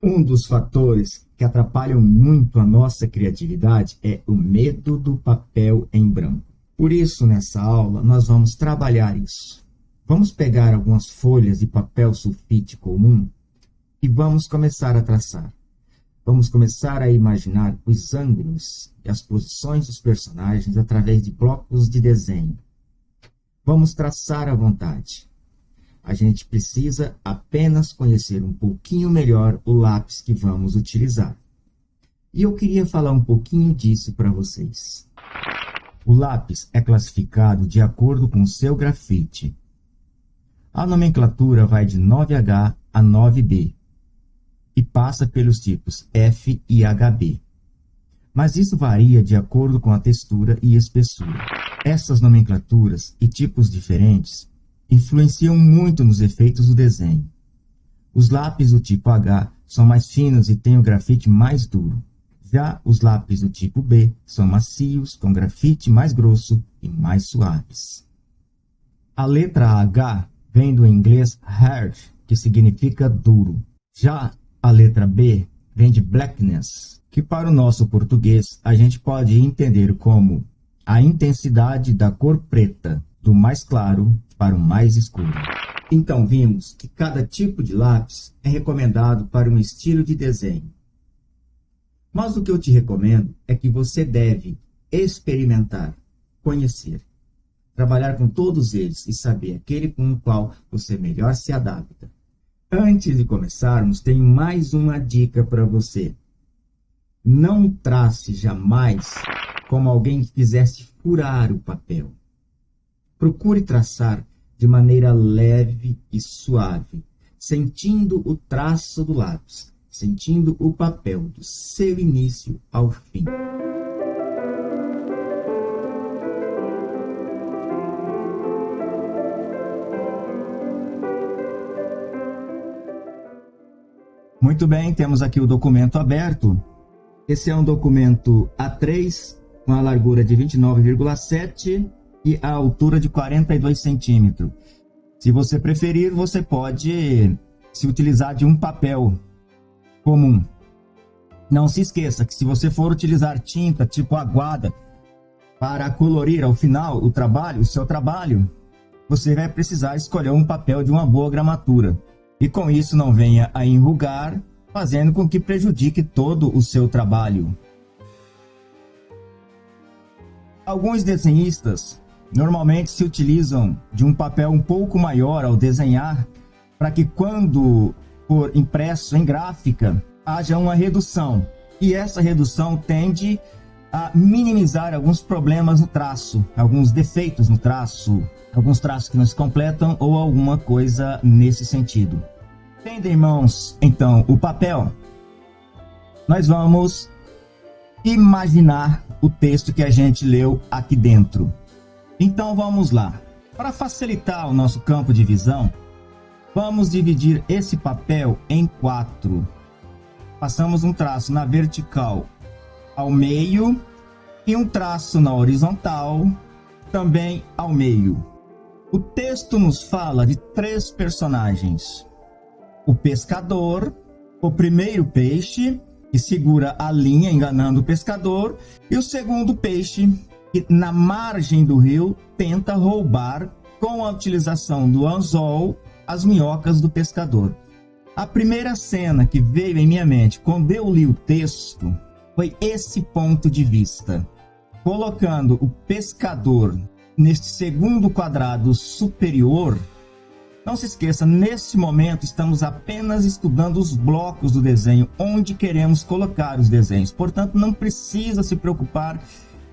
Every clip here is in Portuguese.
Um dos fatores que atrapalham muito a nossa criatividade é o medo do papel em branco. Por isso, nessa aula, nós vamos trabalhar isso. Vamos pegar algumas folhas de papel sulfite comum e vamos começar a traçar. Vamos começar a imaginar os ângulos e as posições dos personagens através de blocos de desenho. Vamos traçar à vontade. A gente precisa apenas conhecer um pouquinho melhor o lápis que vamos utilizar. E eu queria falar um pouquinho disso para vocês. O lápis é classificado de acordo com o seu grafite. A nomenclatura vai de 9H a 9B e passa pelos tipos F e HB. Mas isso varia de acordo com a textura e espessura. Essas nomenclaturas e tipos diferentes influenciam muito nos efeitos do desenho. Os lápis do tipo H são mais finos e têm o grafite mais duro. Já os lápis do tipo B são macios, com grafite mais grosso e mais suaves. A letra H vem do inglês hard, que significa duro. Já a letra B vem de blackness, que para o nosso português a gente pode entender como a intensidade da cor preta, do mais claro para o mais escuro. Então vimos que cada tipo de lápis é recomendado para um estilo de desenho. Mas o que eu te recomendo é que você deve experimentar, conhecer, trabalhar com todos eles e saber aquele com o qual você melhor se adapta. Antes de começarmos, tenho mais uma dica para você. Não trace jamais como alguém que quisesse furar o papel. Procure traçar de maneira leve e suave, sentindo o traço do lápis, sentindo o papel do seu início ao fim. Muito bem, temos aqui o documento aberto. Esse é um documento A3, com a largura de 29,7 e a altura de 42 centímetros. Se você preferir, você pode se utilizar de um papel comum. Não se esqueça que se você for utilizar tinta tipo aguada para colorir ao final o seu trabalho, você vai precisar escolher um papel de uma boa gramatura. E com isso não venha a enrugar, fazendo com que prejudique todo o seu trabalho. Alguns desenhistas normalmente se utilizam de um papel um pouco maior ao desenhar, para que quando for impresso em gráfica, haja uma redução. E essa redução tende a minimizar alguns problemas no traço, alguns defeitos no traço, alguns traços que não se completam ou alguma coisa nesse sentido. Tendo em mãos, então, o papel, nós vamos imaginar o texto que a gente leu aqui dentro. Então vamos lá. Para facilitar o nosso campo de visão, vamos dividir esse papel em 4. Passamos um traço na vertical ao meio e um traço na horizontal também ao meio. O texto nos fala de 3 personagens. O pescador, o primeiro peixe, que segura a linha enganando o pescador, e o segundo peixe, que na margem do rio tenta roubar, com a utilização do anzol, as minhocas do pescador. A primeira cena que veio em minha mente quando eu li o texto foi esse ponto de vista, colocando o pescador neste segundo quadrado superior. Não se esqueça, nesse momento estamos apenas estudando os blocos do desenho, onde queremos colocar os desenhos. Portanto, não precisa se preocupar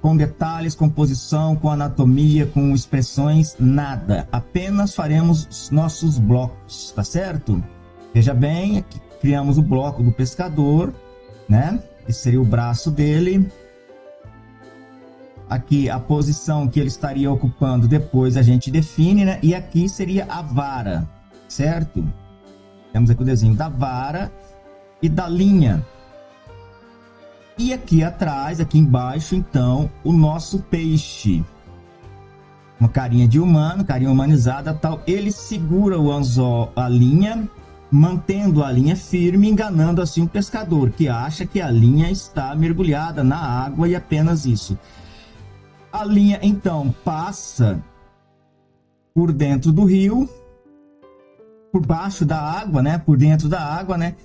com detalhes, com posição, com anatomia, com expressões, nada. Apenas faremos os nossos blocos, tá certo? Veja bem, aqui criamos o bloco do pescador, né? Esse seria o braço dele. Aqui a posição que ele estaria ocupando depois a gente define, né? E aqui seria a vara, certo? Temos aqui o desenho da vara e da linha. E aqui atrás, aqui embaixo, então, o nosso peixe. Uma carinha de humano, carinha humanizada, tal. Ele segura o anzol, a linha, mantendo a linha firme, enganando assim o pescador, que acha que a linha está mergulhada na água e apenas isso. A linha então passa por dentro do rio, por baixo da água, né? Por dentro da água, né?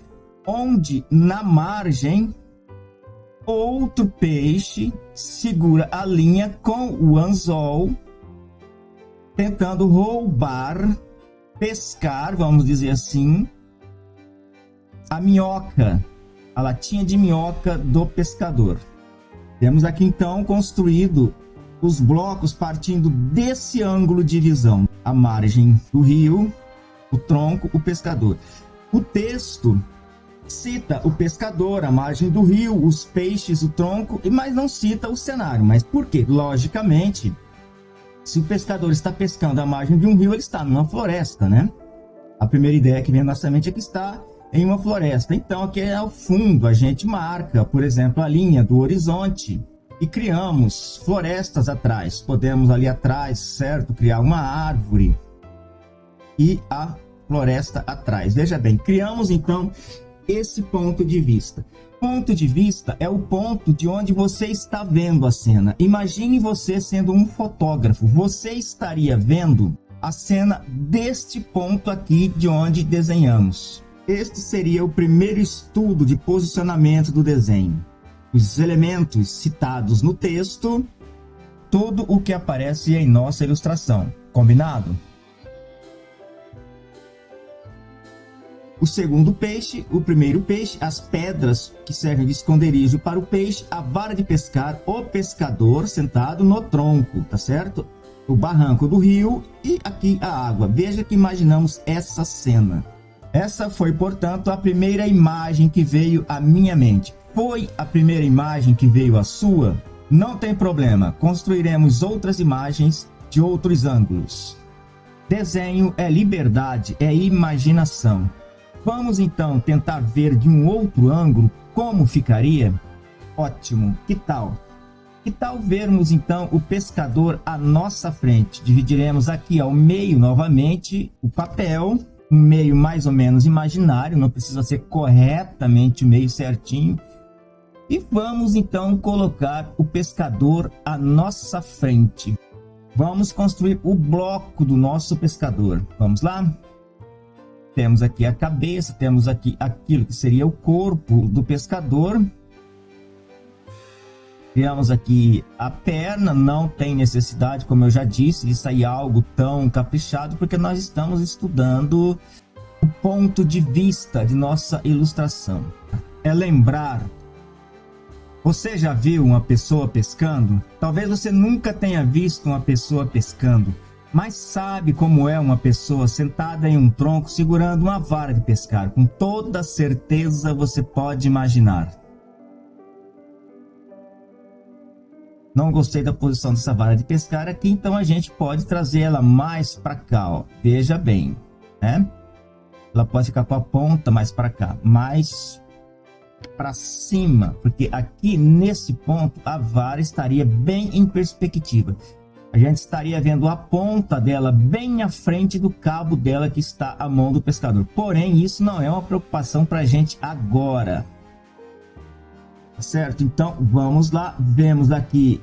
Onde na margem outro peixe segura a linha com o anzol, tentando roubar, pescar, vamos dizer assim, a minhoca, a latinha de minhoca do pescador. Temos aqui então construído os blocos partindo desse ângulo de visão: a margem do rio, o tronco, o pescador. O texto cita o pescador, a margem do rio, os peixes, o tronco, mas não cita o cenário. Mas por quê? Logicamente, se o pescador está pescando à margem de um rio, ele está numa floresta, né? A primeira ideia que vem na nossa mente é que está em uma floresta. Então, aqui ao fundo, a gente marca, por exemplo, a linha do horizonte e criamos florestas atrás. Podemos ali atrás, certo? Criar uma árvore e a floresta atrás. Veja bem, criamos então esse ponto de vista. Ponto de vista é o ponto de onde você está vendo a cena. Imagine você sendo um fotógrafo. Você estaria vendo a cena deste ponto aqui de onde desenhamos. Este seria o primeiro estudo de posicionamento do desenho. Os elementos citados no texto, tudo o que aparece em nossa ilustração. Combinado? O segundo peixe, o primeiro peixe, as pedras que servem de esconderijo para o peixe, a vara de pescar, o pescador sentado no tronco, tá certo? O barranco do rio e aqui a água. Veja que imaginamos essa cena. Essa foi, portanto, a primeira imagem que veio à minha mente. Foi a primeira imagem que veio à sua? Não tem problema, construiremos outras imagens de outros ângulos. Desenho é liberdade, é imaginação. Vamos então tentar ver de um outro ângulo como ficaria? Ótimo, que tal? Que tal vermos então o pescador à nossa frente? Dividiremos aqui ao meio novamente o papel, um meio mais ou menos imaginário, não precisa ser corretamente o meio certinho. E vamos então colocar o pescador à nossa frente. Vamos construir o bloco do nosso pescador. Vamos lá? Temos aqui a cabeça, temos aqui aquilo que seria o corpo do pescador. Criamos aqui a perna, não tem necessidade, como eu já disse, de sair algo tão caprichado, porque nós estamos estudando o ponto de vista de nossa ilustração. É lembrar, você já viu uma pessoa pescando? Talvez você nunca tenha visto uma pessoa pescando, mas sabe como é uma pessoa sentada em um tronco segurando uma vara de pescar. Com toda certeza você pode imaginar. Não gostei da posição dessa vara de pescar aqui, então a gente pode trazer ela mais para cá, ó. Veja bem, né? Ela pode ficar com a ponta mais para cá, mais para cima, porque aqui nesse ponto a vara estaria bem em perspectiva. A gente estaria vendo a ponta dela bem à frente do cabo dela que está à mão do pescador. Porém, isso não é uma preocupação para a gente agora. Certo? Então, vamos lá. Vemos aqui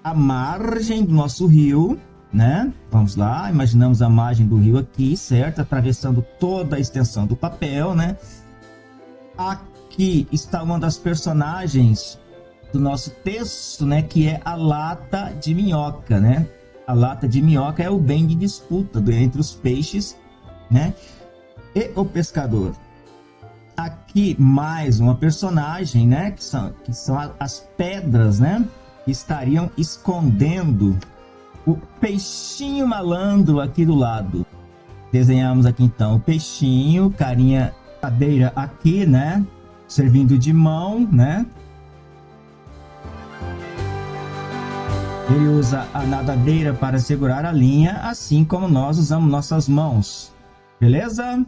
a margem do nosso rio, né? Vamos lá. Imaginamos a margem do rio aqui, certo? Atravessando toda a extensão do papel, né? Aqui está uma das personagens do nosso texto, né, que é a lata de minhoca, né? A lata de minhoca é o bem de disputa entre os peixes, né, e o pescador. Aqui mais uma personagem, né, que são as pedras, né, que estariam escondendo o peixinho malandro aqui do lado. Desenhamos aqui então o peixinho, carinha cadeira aqui, né, servindo de mão, né? Ele usa a nadadeira para segurar a linha, assim como nós usamos nossas mãos. Beleza?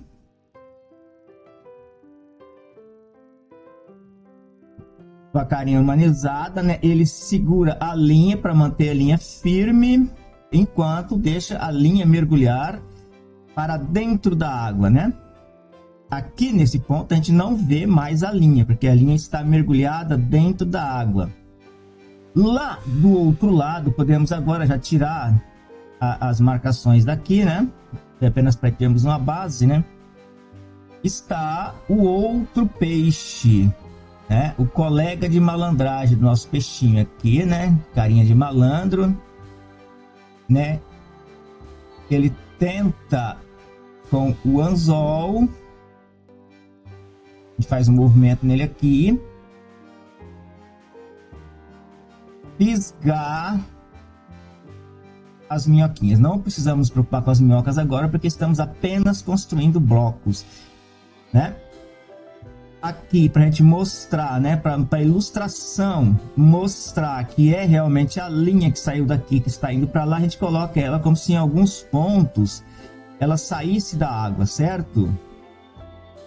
Com a carinha humanizada, né? Ele segura a linha para manter a linha firme, enquanto deixa a linha mergulhar para dentro da água, né? Aqui nesse ponto a gente não vê mais a linha, porque a linha está mergulhada dentro da água. Lá do outro lado, podemos agora já tirar as marcações daqui, né? Apenas para termos uma base, né? Está o outro peixe, né? O colega de malandragem do nosso peixinho aqui, né? Carinha de malandro, né? Ele tenta com o anzol. A gente faz um movimento nele aqui. Fisgar as minhoquinhas. Não precisamos nos preocupar com as minhocas agora, porque estamos apenas construindo blocos, né? Aqui, para a gente mostrar, né? Para ilustração, mostrar que é realmente a linha que saiu daqui, que está indo para lá, a gente coloca ela como se em alguns pontos ela saísse da água, certo?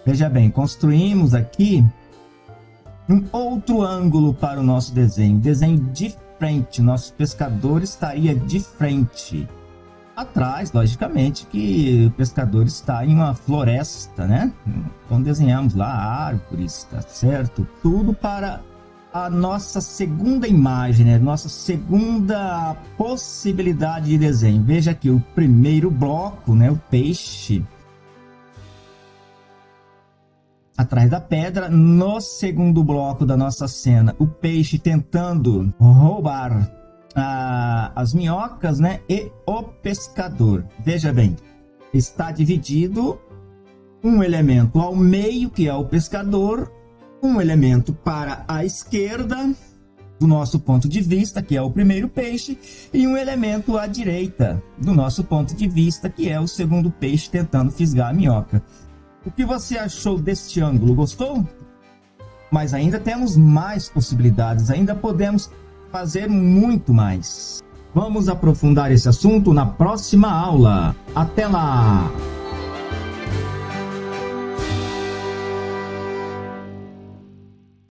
Veja bem, construímos aqui um outro ângulo para o nosso desenho. Desenho de frente, nosso pescador estaria de frente. Atrás, logicamente, que o pescador está em uma floresta, né? Então desenhamos lá árvores, tá certo? Tudo para a nossa segunda imagem, né? Nossa segunda possibilidade de desenho. Veja aqui o primeiro bloco, né? O peixe atrás da pedra. No segundo bloco da nossa cena, o peixe tentando roubar as minhocas, né? E o pescador. Veja bem, está dividido um elemento ao meio, que é o pescador, um elemento para a esquerda, do nosso ponto de vista, que é o primeiro peixe, e um elemento à direita, do nosso ponto de vista, que é o segundo peixe tentando fisgar a minhoca. O que você achou deste ângulo? Gostou? Mas ainda temos mais possibilidades, ainda podemos fazer muito mais. Vamos aprofundar esse assunto na próxima aula. Até lá!